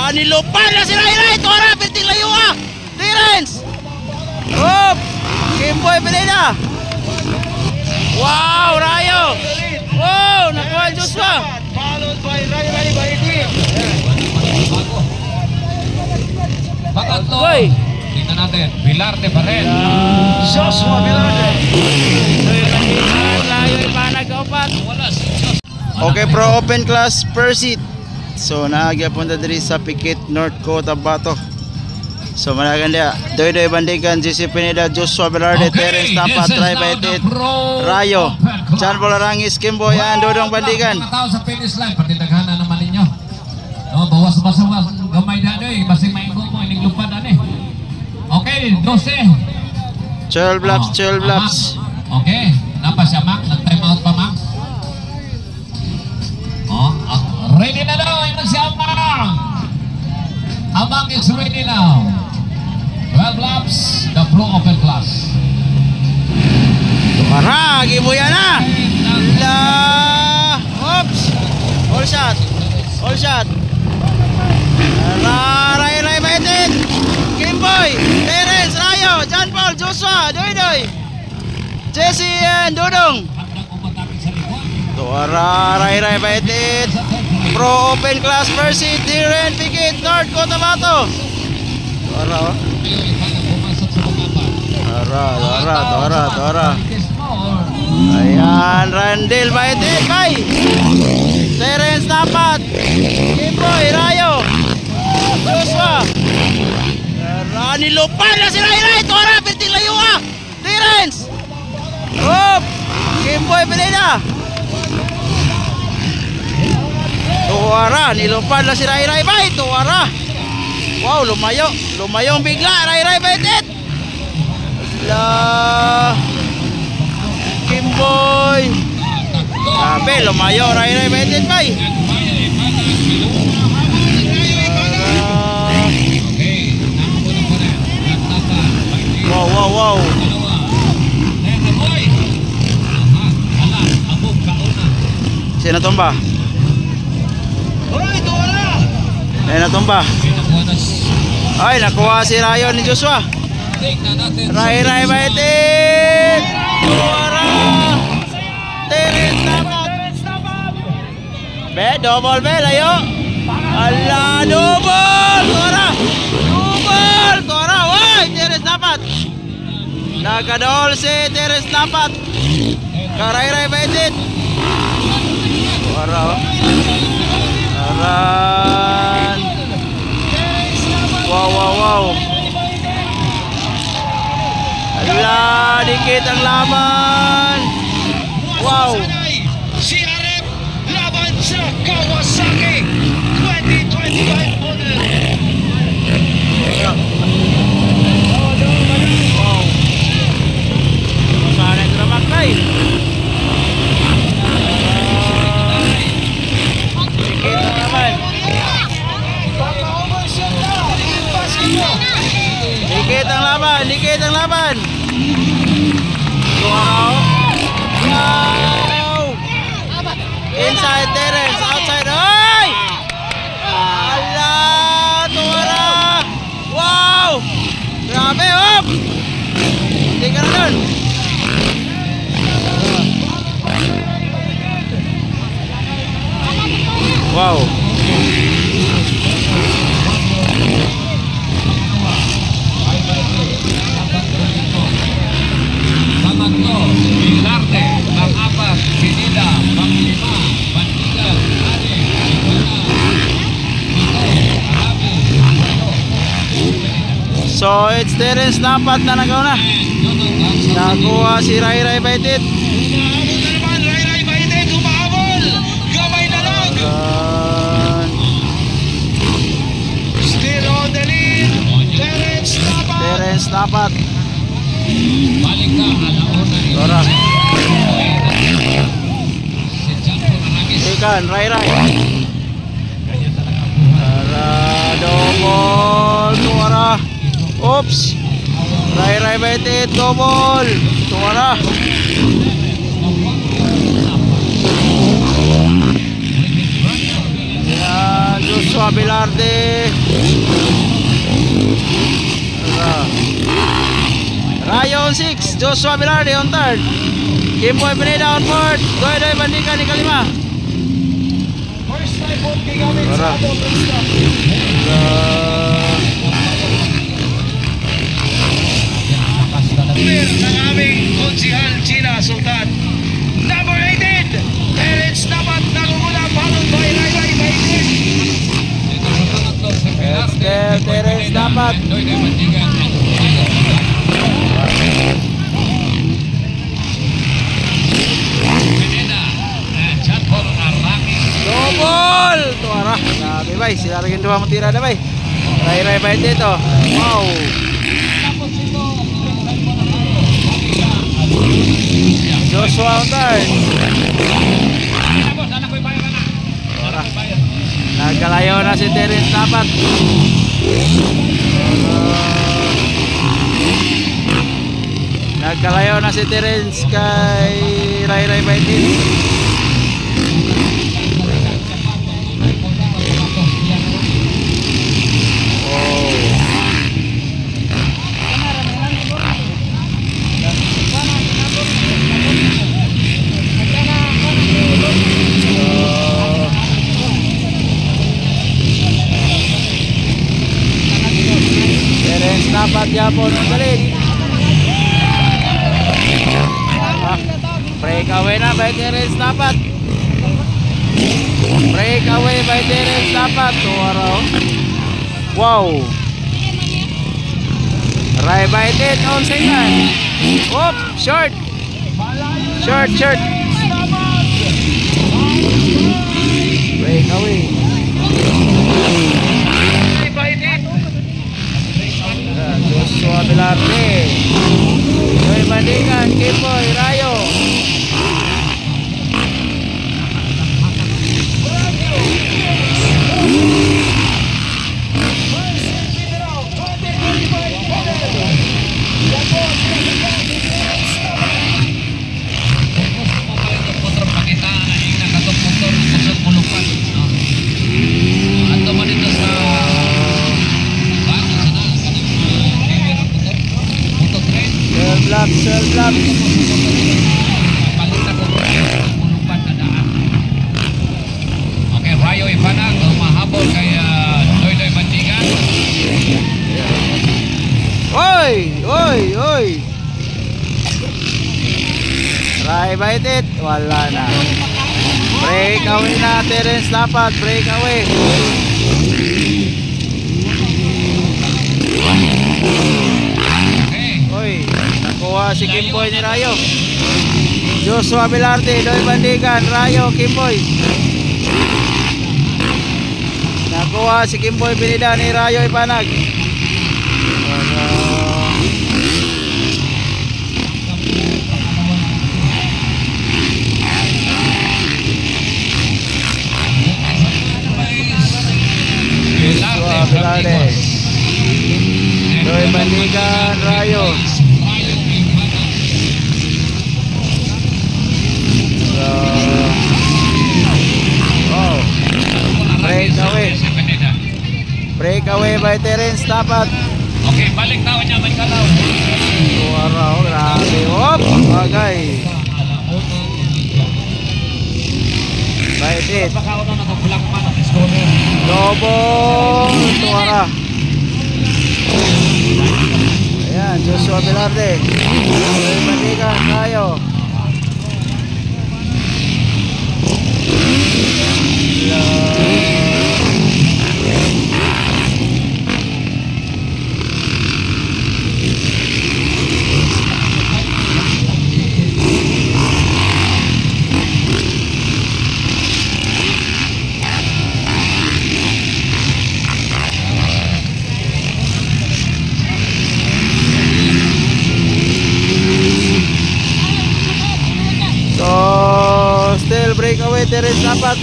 Nilupan na si Ray. Tora, pinting layo ah. Terence. Hop. Kimboy Pineda. Wow, Rayo. Wow, nakuha Joshua. Followed by Ray Baiti. Pangatlo. Oy. Tingnan natin. Vilarte pa rin. Joshua Vilarte. Layo ipanag kaupat. Wala si Joshua. Okay, pro open class per seat. So nagyapunta diri sa Pikit, North Cotabato. So managan dia. Doy bandigan JC Pineda, Joshua Velarde, Terence Tapat, Ray Baitit, Rayo, John Bolarangis, Kimboy, and Dodong bandigan. Mga tao sa finish line, pati daghana naman ninyo. No, bawas-bawas gamay na doy, basing maingo mo ining lupad ani. Okay, 12. 12 laps, 12 laps. Okay, napa siya Mac, nag-time out pa Mac. Ready na daw, ito si Amang. Amang is ready now. 12 laps, the pro open class. Para, gibuya na. La. Oops. All shot. All shot. Ray Baitit. Kimboy, Terence, Rayo, John Paul, Joshua, Doy. Jesse and Dodong. Tuara Ray Baitit. Pro open class per seat here in Pikit, North Cotabato. Tuara. Tuara. Ayan, Randel Baitit, bay. Terence Tapat. Kimboy, Rayo. Joshua. Nilupan na si Ray. Tuara, pinting layo ah. Terence. Hop. Kimboy Pineda. Tuara, nilupan na si Ray bay. Tuara. Wow, lumayo ang bigla. Ray Baitit. La. Kimboy. Sabi, lumayo Ray Baitit bay. Wow. Sino tumba? Ay, natumba. Ay, nakuha si Rayo ni Joshua. Ray Baitit. Tuara. Terence Tapat. Double layo. Ala, double. Tuara. Woy, Terence Tapat. Nagadol si Terence Tapat. Ray Baitit. Tuara. Aran. Wow. Ala, dikit ang laban. Wow. Si Arep laban sa Kawasaki 2025 model. Wow. Sana yang dramak tay. Dikit ang laban. Dikit ang laban. Wow. Inside Terence, outside. Ay! Ala, Tuara. Wow. Grabe, hop. Hindi ka na dun. Wow. Pangatlo, Vilarte. Pang-apat, Pineda. Pang-lima, Bandigan. So it's Terence Tapat na nagauna. Nakuha si Ray Baitit. Ray Baitit humahabol. Gamay na lang. Still on the lead. Terence Tapat. Balik ka, alauna. Tora. Ikan, Ray. Double. Tuara. Oops. Ray Baitit. Double. Tuara. Yan, Joshua. Joshua Velarde. Rayo on 6, Joshua Velarde on 3rd. Kimboy Pineda on 4th. Doy Bandigan ikalima. First time po gigamit sa ato pista. Ng aming konsihal China Sultan. Number 18, Terence Tapat nagugula followed by Ray Baidit. Terence Tapat. Double! Tuara. Grabe bay, sila rin dua matira na bay. Ray Baidit ito. Wow. Joshua on 3rd. Nagkalayo na si Terence Tapat. Nagkalayo na si Terence kay Ray Baidit. Dapat Japon ang dalid. Breakaway na by Terence Tapat. Breakaway by Terence Tapat. Tuwaraw. Wow. Ray Baidit on second. Whoop, short. Short. Breakaway. Joshua Velarde. Doy Bandigan, Kimboy, Rayo. Cell block. Okay, Rayo Ipanag mahabol kay Doy Bandigan. Oy. Ray Baidit, wala na. Breakaway na Terence Tapat, breakaway. Nakuha si Kimboy ni Rayo. Joshua Velarde, Doy Bandigan, Rayo, Kimboy. Nakuha si Kimboy Pineda ni Rayo Ipanag. Joshua Velarde, Doy Bandigan, Rayo. Breakaway by Terence Tapat. Okay, balik tao niya, may kalaw. Waraw, grabe. Hop, bagay. Baidit. Pagkakauna na kapulang pa ng scorer. Double. Tuwara. Ayan, Joshua Velarde. Doy Bandigan, Rayo. Breakaway Terence Tapat.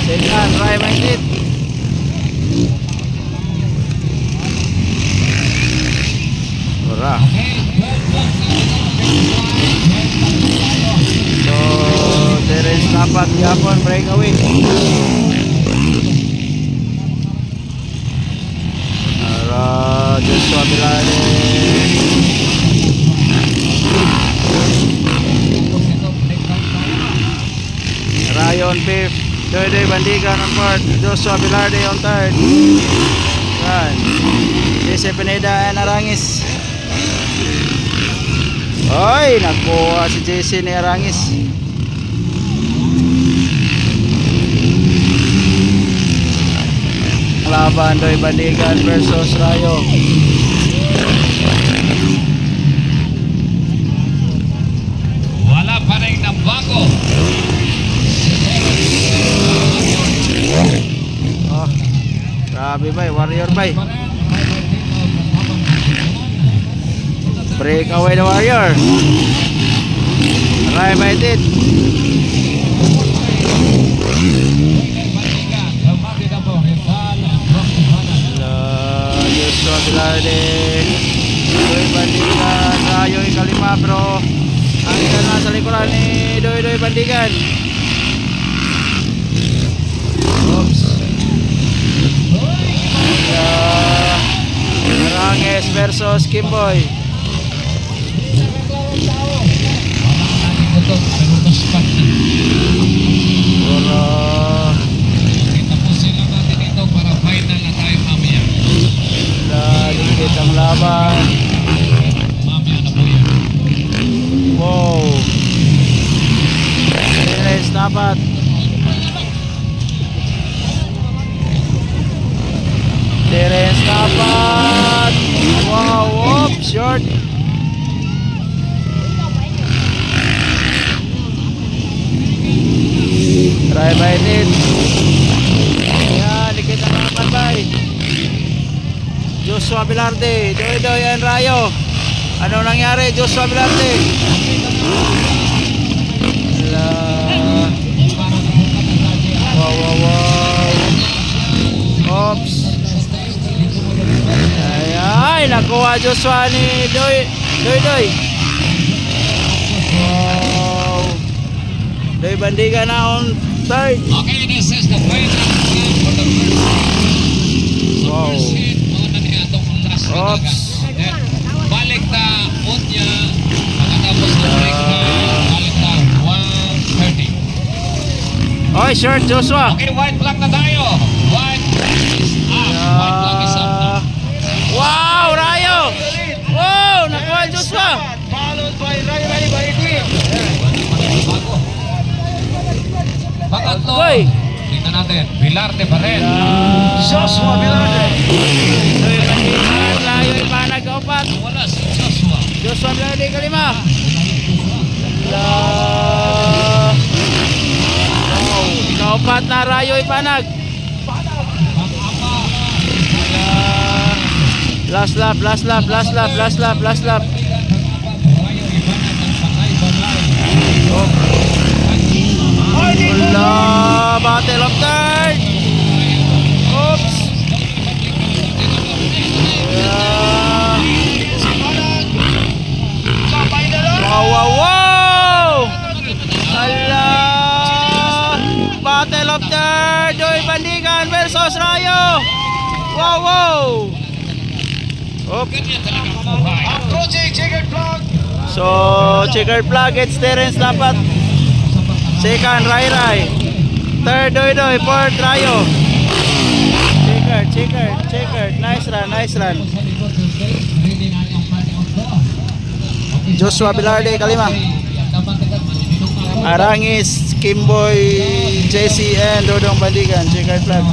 Second, Ray Baidit. breakaway. Joshua Velarde. Rayo on fifth. Doy Bandigan on fourth. Joshua Velarde on third. Yan. JC Pineda and Arangis. Ay, nakuha si JC ni Arangis. Laban Doy Bandigan versus Rayo. Wala pa rin ng bago. Oh, grabe bay, Warrior bay. Break away the Warrior. Ray Baitit. Joshua Velarde. Doy Bandigan. Rayo ikalima bro. Ang na sa likuran ni Doy Bandigan. Oops. Arangis versus Kimboy. Tapusin lang natin ito para final na tayo mamaya. Laligid ang laban. Mamaya na po yan. Wow. Terence dapat. Terence dapat. Wow, oops, short. Try by it. Ayan, dikit ang laban bay. Joshua Velarde, Doy and Rayo. Ano nangyari Joshua Velarde? Wow. Oops. Ay, nakuha Joshua ni Doy. Wow. Doy Bandigan na on third. Okay, this is the final round for the first seed. Wow. First seed, muna niya itong last round. Oops. Then, balik na Unya. Pagkatapos na break na, balik na 1:30. Oy, short Joshua. Okay, white flag na tayo. White is up. White flag is up na. Wow, Rayo. Wow, nakuha Joshua. Followed by Rayo Baitit. Bago. Pangatlo. Oy. Tingnan natin. Velarde pa rin. Joshua Velarde. Doy Bandigan, Rayo ipanag kaupat. Wala si Joshua. Joshua Velarde kalima. Wow, kaupat na Rayo ipanag. Last lap. Oh. Wala, battle of third. Oops. Wow. Ala. Battle of third. Doy Bandigan versus Rayo. Wow. Oops. Approaching checkered flag. So, checkered flag, it's Terence dapat. Second, Rai. Third, Doy. Fourth, Rayo. Checkered. Nice run. Joshua Velarde, kalima. Arangis, Kimboy, JC, and Dodong Bandigan, checkered flag.